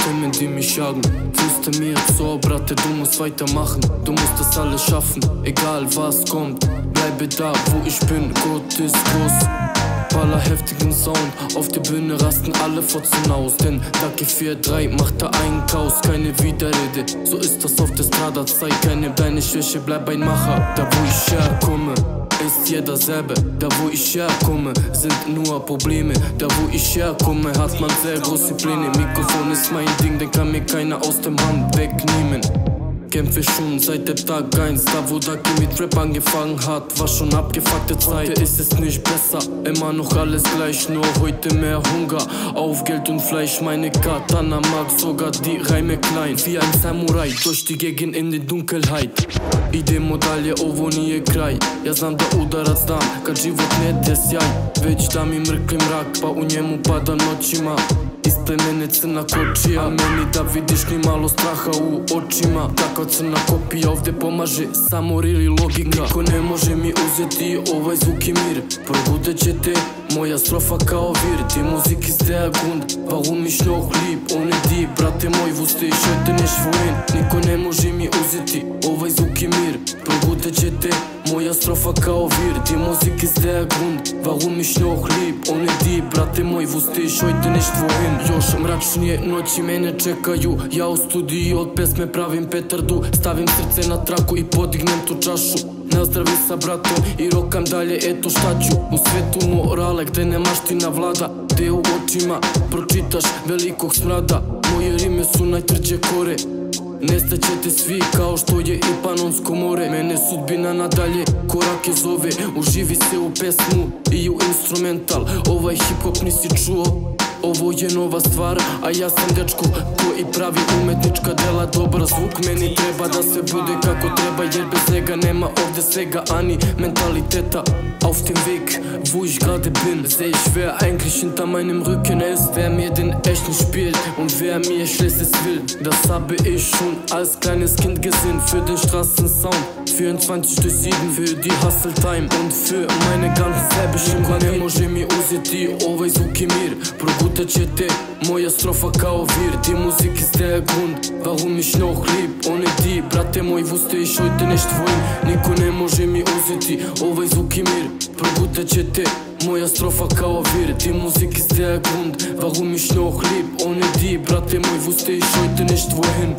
Stimmen, die mich jagen. Flüster mir ins Ohr, Bratte, du musst weitermachen. Du musst das alles schaffen, egal was kommt. Bleibe da, wo ich bin, Gott ist groß. Baller heftigen Sound, auf der Bühne rasten alle Fotzen aus. Denn Daki 4-3 macht da einen Chaos, keine Widerrede. So ist das auf der Strada, zeig keine kleine Schwäche, bleib ein Macher. Da wo ich herkomme, ist jeder selber. Da wo ich herkomme, sind nur Probleme. Da wo ich herkomme, hat man sehr große Pläne. Mikrofon ist mein Ding, den kann mir keiner aus dem Hand wegnehmen. Kämpfe schon seit der Tag 1, da wo Daki mit Rap angefangen hat, war schon abgefuckte Zeit. Heute ist es nicht besser, immer noch alles gleich, nur heute mehr Hunger auf Geld und Fleisch. Meine Katana mag sogar die Reime klein, wie ein Samurai durch die Gegend in die Dunkelheit. Ide modalje, ovo nije kraj. Ja znam da udarac dam, kad život ne desjaj. Već da mi mrkli mrak, pa u njemu pada noćima. Ispred mene crna kočija, a meni da vidiš ni malo straha u očima. Takva crna kopija ovdje pomaže, samo rili logika. Niko ne može mi uzeti ovaj zvuk i mir. Probudet će te moja strofa kao vir. Die Musik ist der Grund, warum ich noch lieb. Ohne die, brate moj, wusste ich heute nicht wohin. Niko ne može mi uzeti ovaj zvuk i mir. Probudet će te moja strofa kao vir. Die Musik ist der Grund, warum ich noch lieb. Ohne die, brate moj, wusste ich heute nicht wohin. Još mračnije noći mene čekaju. Ja u studiju od pesme pravim petardu. Stavim srce na traku i podignem tu čašu. Nazdravi sa bratom i rokam dalje, eto šta ću. U svetu morale gde ne maština vlada, gde u očima pročitaš velikog smrada. Moje rime su najtvrđe kore, nestaćete svi kao što je i Panonsko more. Mene sudbina nadalje korake zove, uživi se u pesmu i u instrumental. Ovaj hip hop nisi čuo, ovo je nova stvar, a ja sam dečko koji pravi umetnička dela. Dobar zvuk meni treba da se bude kako treba, jer bez njega nema ovde svega, ani mentaliteta. Auf dem Weg, wo ich gerade bin, seh ich, wer eigentlich hinter meinem Rücken ist. Wer mir den echten spielt und wer mir Schlechtes will. Das habe ich schon als kleines Kind gesehen. Für den Straßensound 24/7, für die Hustle Time und für meine ganze serbische Niko ne može mi uzeti ovaj zvuk i mir. Progutat će te moja strofa kao vir. Die Musik ist der Grund, warum ich noch lieb. Ohne die, brate moj, wusste ich heute nicht wohin. Niko ne može mi uzeti ovaj zvuk i mir. Progutat će te moja strofa kao vir. Die Musik ist der Grund, warum ich noch lieb. Ohne die, brate moj, wusste ich heute nicht wohin.